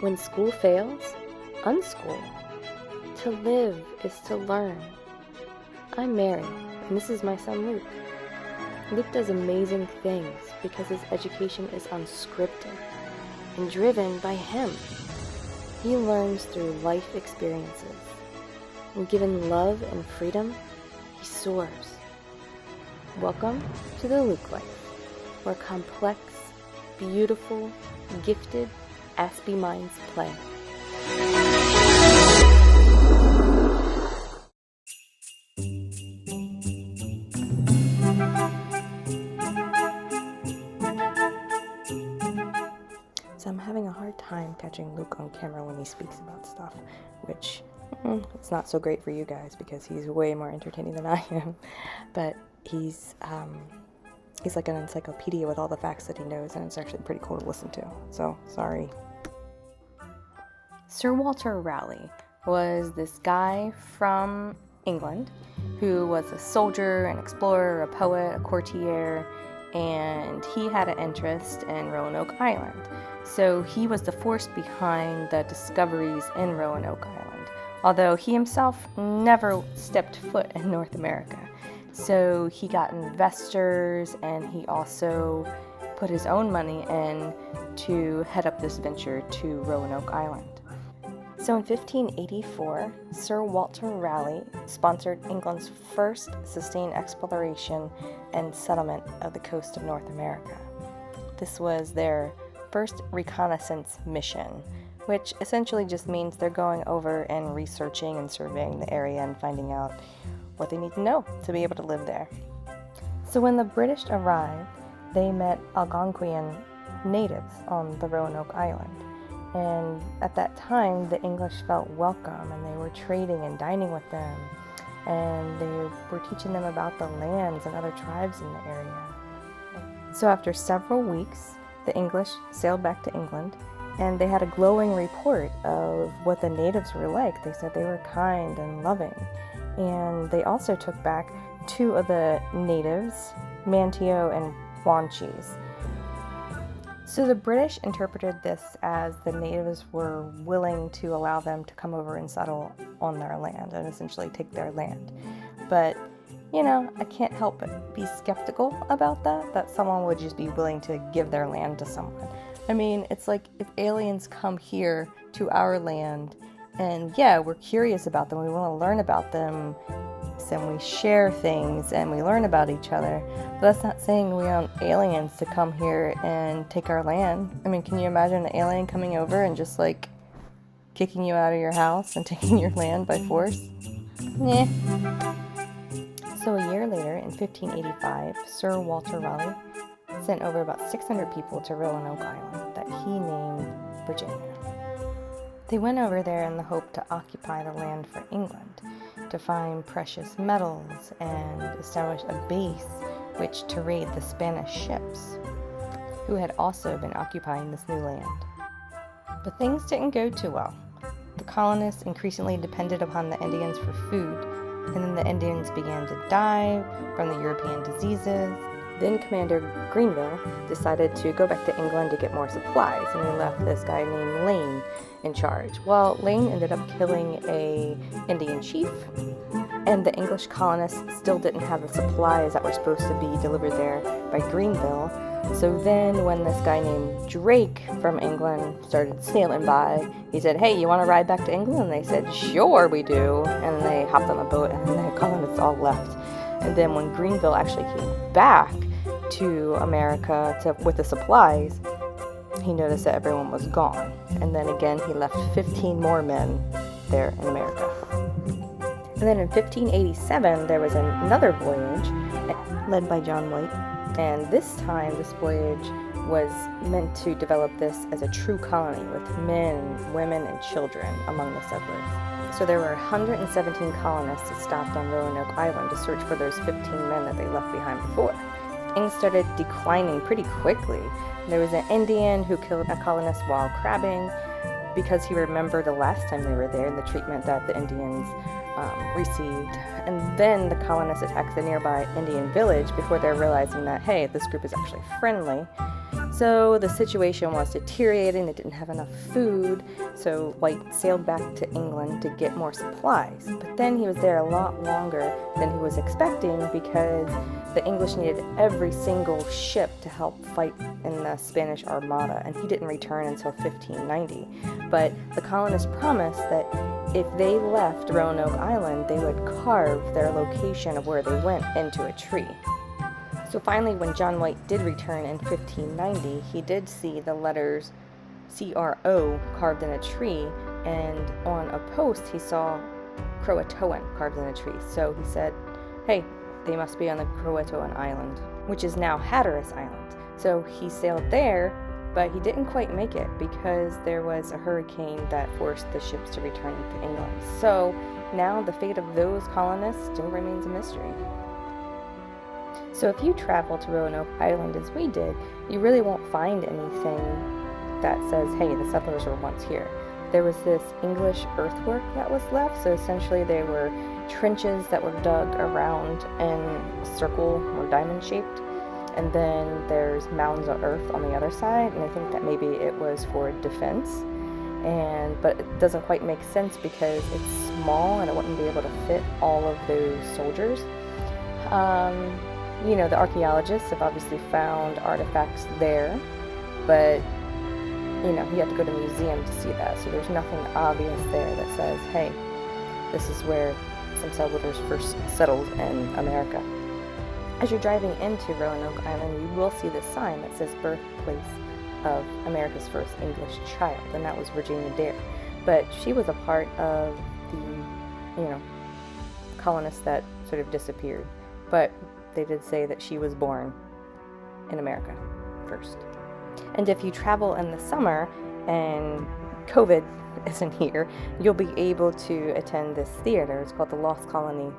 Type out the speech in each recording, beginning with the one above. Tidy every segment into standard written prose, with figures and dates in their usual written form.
When school fails, unschool. To live is to learn. I'm Mary, and this is my son Luke. Luke does amazing things because his education is unscripted and driven by him. He learns through life experiences. And given love and freedom, he soars. Welcome to the Luke life, where complex, beautiful, gifted, Aspie minds play. So I'm having a hard time catching Luke on camera when he speaks about stuff, which it's not so great for you guys because he's way more entertaining than I am. But he's like an encyclopedia with all the facts that he knows, and it's actually pretty cool to listen to. So, sorry. Sir Walter Raleigh was this guy from England who was a soldier, an explorer, a poet, a courtier, and he had an interest in Roanoke Island. So he was the force behind the discoveries in Roanoke Island, although he himself never stepped foot in North America. So he got investors, and he also put his own money in to head up this venture to Roanoke Island. So in 1584, Sir Walter Raleigh sponsored England's first sustained exploration and settlement of the coast of North America. This was their first reconnaissance mission, which essentially just means they're going over and researching and surveying the area and finding out what they need to know to be able to live there. So when the British arrived, they met Algonquian natives on the Roanoke Island. And at that time, the English felt welcome, and they were trading and dining with them. And they were teaching them about the lands and other tribes in the area. So after several weeks, the English sailed back to England, and they had a glowing report of what the natives were like. They said they were kind and loving. And they also took back two of the natives, Manteo and Wanchese. So the British interpreted this as the natives were willing to allow them to come over and settle on their land and essentially take their land. But, I can't help but be skeptical about that someone would just be willing to give their land to someone. I mean, it's like if aliens come here to our land, and yeah, we're curious about them, we want to learn about them, and we share things and we learn about each other. But that's not saying we want aliens to come here and take our land. I mean, can you imagine an alien coming over and just like kicking you out of your house and taking your land by force? Nah. So a year later, in 1585, Sir Walter Raleigh sent over about 600 people to Roanoke Island that he named Virginia. They went over there in the hope to occupy the land for England, to find precious metals and establish a base which to raid the Spanish ships, who had also been occupying this new land. But things didn't go too well. The colonists increasingly depended upon the Indians for food, and then the Indians began to die from the European diseases. Then Commander Guinevere decided to go back to England to get more supplies, and he left this guy named Lane in charge. Well, Lane ended up killing an Indian chief, and the English colonists still didn't have the supplies that were supposed to be delivered there by Greenville. So then when this guy named Drake from England started sailing by, he said, "Hey, you want to ride back to England?" And they said, "Sure, we do." And they hopped on the boat, and then the colonists all left. And then when Greenville actually came back to America with the supplies, he noticed that everyone was gone. And then again, he left 15 more men there in America. And then in 1587, there was another voyage led by John White. And this time, this voyage was meant to develop this as a true colony with men, women, and children among the settlers. So there were 117 colonists that stopped on Roanoke Island to search for those 15 men that they left behind before. Things started declining pretty quickly. There was an Indian who killed a colonist while crabbing because he remembered the last time they were there and the treatment that the Indians received. And then the colonists attacked the nearby Indian village before they're realizing that, hey, this group is actually friendly. So the situation was deteriorating, they didn't have enough food, so White sailed back to England to get more supplies. But then he was there a lot longer than he was expecting because the English needed every single ship to help fight in the Spanish Armada, and he didn't return until 1590. But the colonists promised that if they left Roanoke Island, they would carve their location of where they went into a tree. So finally, when John White did return in 1590, he did see the letters C-R-O carved in a tree, and on a post he saw Croatoan carved in a tree. So he said, hey, they must be on the Croatoan Island, which is now Hatteras Island. So he sailed there, but he didn't quite make it because there was a hurricane that forced the ships to return to England. So now the fate of those colonists still remains a mystery. So if you travel to Roanoke Island as we did, you really won't find anything that says, hey, the settlers were once here. There was this English earthwork that was left, so essentially they were trenches that were dug around in a circle or diamond shaped, and then there's mounds of earth on the other side, and I think that maybe it was for defense, but it doesn't quite make sense because it's small and it wouldn't be able to fit all of those soldiers. The archaeologists have obviously found artifacts there, but you have to go to a museum to see that, so there's nothing obvious there that says, hey, this is where some settlers first settled in America. As you're driving into Roanoke Island, you will see this sign that says birthplace of America's first English child, and that was Virginia Dare. But she was a part of the, colonists that sort of disappeared. But they did say that she was born in America first. And if you travel in the summer and COVID isn't here, you'll be able to attend this theater. It's called the Lost Colony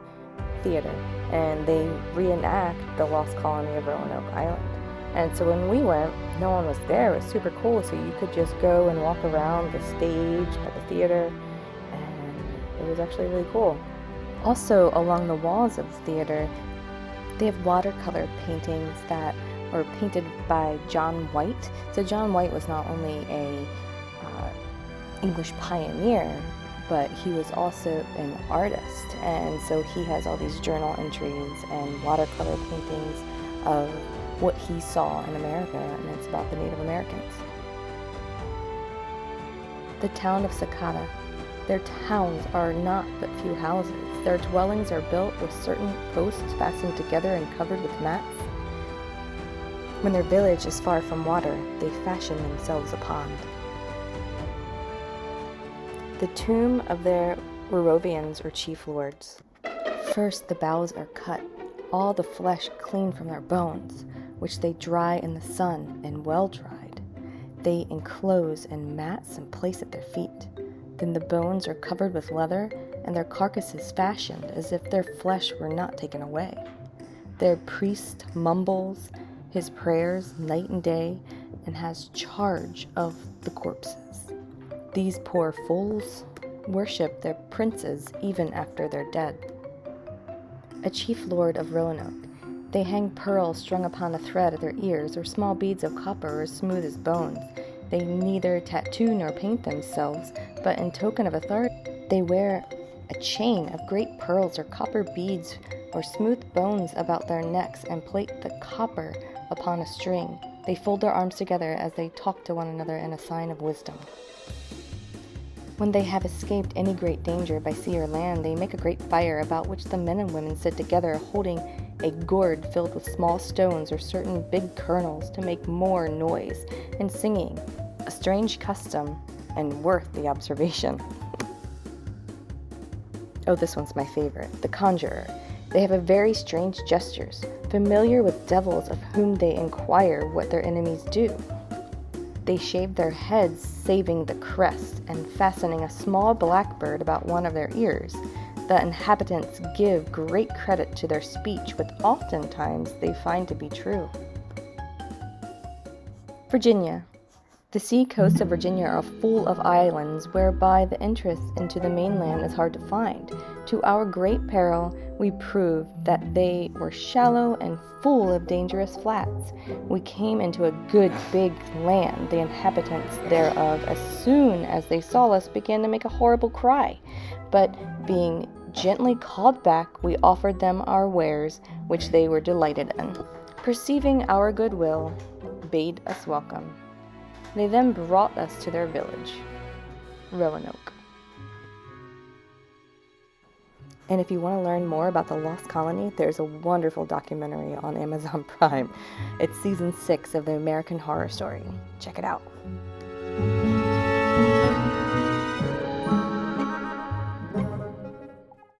Theater, and they reenact the Lost Colony of Roanoke Island. And so when we went, no one was there. It was super cool, so you could just go and walk around the stage at the theater, and it was actually really cool. Also, along the walls of the theater, they have watercolor paintings that were painted by John White. So John White was not only a English pioneer, but he was also an artist, and so he has all these journal entries and watercolor paintings of what he saw in America, and it's about the Native Americans. The town of Sakata. Their towns are not but few houses. Their dwellings are built with certain posts fastened together and covered with mats. When their village is far from water, they fashion themselves a pond. The tomb of their Werovians or chief lords. First the boughs are cut, all the flesh clean from their bones, which they dry in the sun and well dried. They enclose in mats and place at their feet. Then the bones are covered with leather, and their carcasses fashioned as if their flesh were not taken away. Their priest mumbles his prayers night and day, and has charge of the corpses. These poor fools worship their princes even after they're dead. A chief lord of Roanoke. They hang pearls strung upon a thread at their ears, or small beads of copper as smooth as bones. They neither tattoo nor paint themselves, but in token of authority, they wear a chain of great pearls or copper beads or smooth bones about their necks and plait the copper upon a string. They fold their arms together as they talk to one another in a sign of wisdom. When they have escaped any great danger by sea or land, they make a great fire about which the men and women sit together, holding a gourd filled with small stones or certain big kernels to make more noise, and singing, a strange custom and worth the observation. Oh, this one's my favorite, the conjurer. They have a very strange gestures, familiar with devils of whom they inquire what their enemies do. They shave their heads, saving the crest, and fastening a small blackbird about one of their ears. The inhabitants give great credit to their speech, which oftentimes they find to be true. Virginia. The sea coasts of Virginia are full of islands whereby the entrance into the mainland is hard to find. To our great peril, we proved that they were shallow and full of dangerous flats. We came into a good big land. The inhabitants thereof, as soon as they saw us, began to make a horrible cry. But being gently called back, we offered them our wares, which they were delighted in. Perceiving our goodwill, bade us welcome. They then brought us to their village, Roanoke. And if you want to learn more about the Lost Colony, there's a wonderful documentary on Amazon Prime. It's season 6 of the American Horror Story. Check it out.